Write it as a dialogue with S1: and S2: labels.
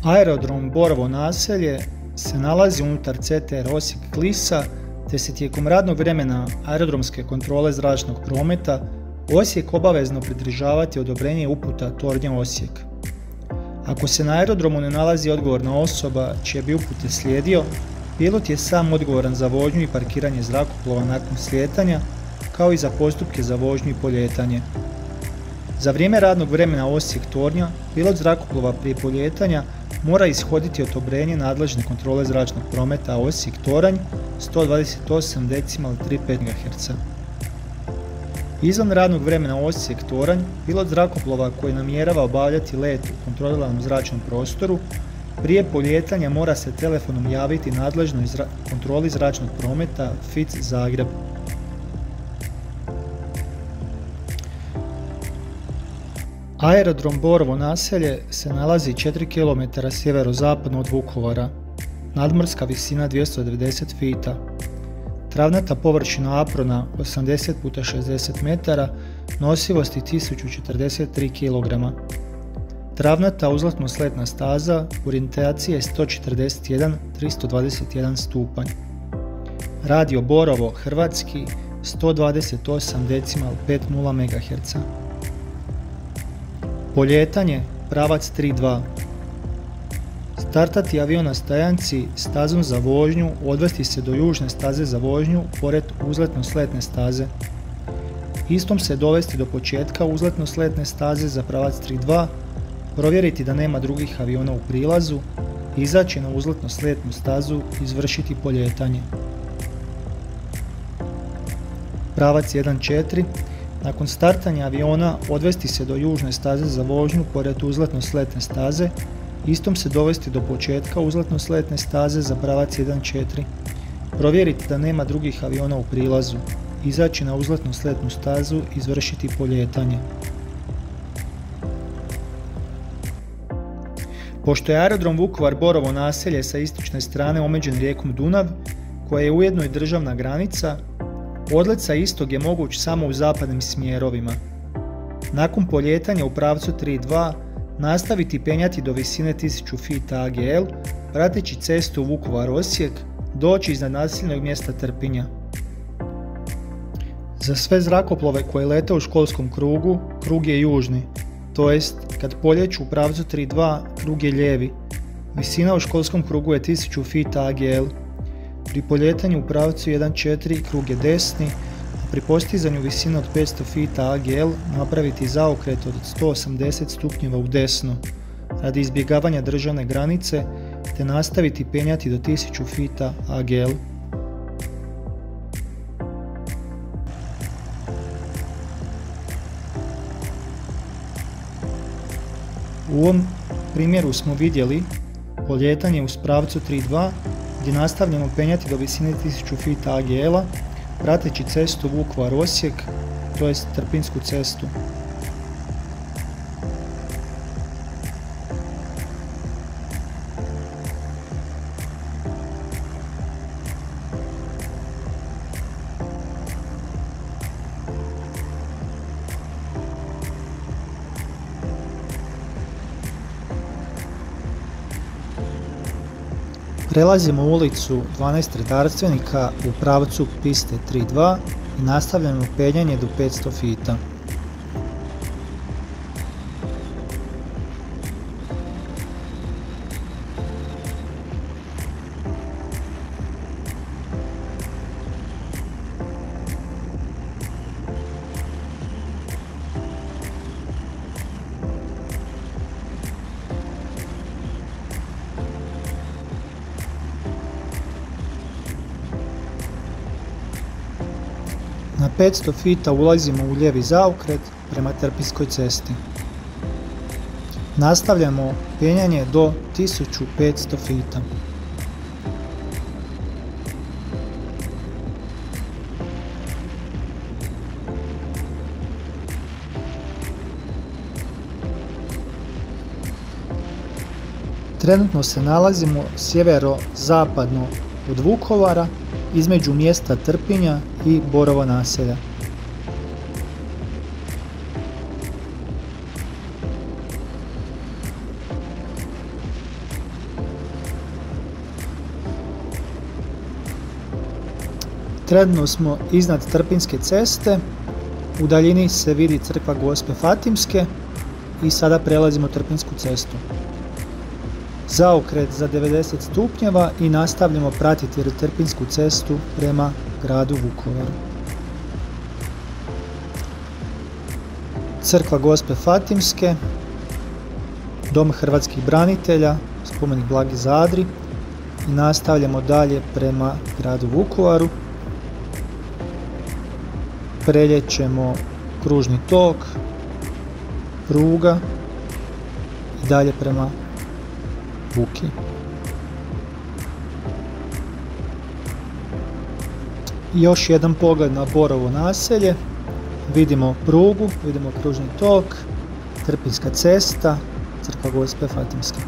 S1: Aerodrom Borovo naselje se nalazi unutar CTR Osijek-Klisa, te se tijekom radnog vremena aerodromske kontrole zračnog prometa Osijek obavezno pridržavati odobrenje uputa Tornja Osijek. Ako se na aerodromu ne nalazi odgovorna osoba čije bi upute slijedio, pilot je sam odgovoran za vožnju i parkiranje zrakoplova nakon slijetanja, kao i za postupke za vožnju i polijetanje. Za vrijeme radnog vremena Osijek-Tornja, pilot zrakoplova prije polijetanja mora ishoditi odobrenje nadležne kontrole zračnog prometa Osijek-Toranj 128,35 MHz. Izvan radnog vremena Osijek-Toranj, pilot zrakoplova koji namjerava obavljati let u kontroliranom zračnom prostoru, prije polijetanja mora se telefonom javiti nadležnoj kontroli zračnog prometa FIC Zagreb. Aerodrom Borovo naselje se nalazi 4 km sjeverozapadno od Vukovara, nadmorska visina 290 fita, travnata površina aprona 80 x 60 metara, nosivosti 1043 kg. Travnata uzletno-sletna staza orijentacije 141-321 stupanj. Radio Borovo hrvatski 128,50 MHz. Polijetanje pravac 3.2. Startati avion na stajanci stazom za vožnju, odvesti se do južne staze za vožnju pored uzletno-sletne staze. Istom se dovesti do početka uzletno-sletne staze za pravac 3.2, provjeriti da nema drugih aviona u prilazu, izaći na uzletno-sletnu stazu i izvršiti polijetanje. Pravac 1.4. Nakon startanja aviona odvesti se do južne staze za vožnju pored uzletno-sletne staze, istom se dovesti do početka uzletno-sletne staze za pravac 1.4. Provjeriti da nema drugih aviona u prilazu, izaći na uzletno-sletnu stazu i izvršiti polijetanje. Pošto je aerodrom Vukovar Borovo naselje sa istočne strane omeđen rijekom Dunav, koja je ujedno i državna granica, odlet sa istog je moguć samo u zapadnim smjerovima. Nakon polijetanja u pravcu 3.2 nastaviti penjati do visine 1000 fita AGL, prateći cestu Vukovar-Osijek, doći iznad naseljnog mjesta Trpinja. Za sve zrakoplove koje lete u školskom krugu, krug je južni, to jest kad polijeću u pravcu 3.2, krug je lijevi. Visina u školskom krugu je 1000 fita AGL. Pri polijetanju u pravcu 1.4 krug je desni, a pri postizanju visine od 500 fita AGL napraviti zaokret od 180 stupnjeva u desno, radi izbjegavanja državne granice, te nastaviti penjati do 1000 fita AGL. U ovom primjeru smo vidjeli polijetanje uz pravcu 3.2 gdje nastavljamo penjati do visine 1000 fita AGL-a, prateći cestu Vukovar-Osijek, to jest Trpinsku cestu. Prelazimo ulicu 12 redarstvenika u pravcu piste 3.2 i nastavljamo penjanje do 500 fita. Na 500 fita ulazimo u lijevi zaokret prema Trpinskoj cesti. Nastavljamo penjanje do 1500 fita. Trenutno se nalazimo sjevero-zapadno od Vukovara, između mjesta Trpinja i Borovo naselja. Trenutno smo iznad Trpinjske ceste, u daljini se vidi crkva Gospe Fatimske i sada prelazimo Trpinjsku cestu. Zaokret za 90 stupnjeva i nastavljamo pratiti Trpinjsku cestu prema gradu Vukovaru. Crkva Gospe Fatimske, Dom hrvatskih branitelja, spomenik Blagi Zadri i nastavljamo dalje prema gradu Vukovaru. Preljećemo kružni tok, pruga i dalje prema Vuki. Još jedan pogled na Borovo naselje. Vidimo prugu, vidimo kružni tok, Trpinjska cesta, crkva Gospe Fatimske.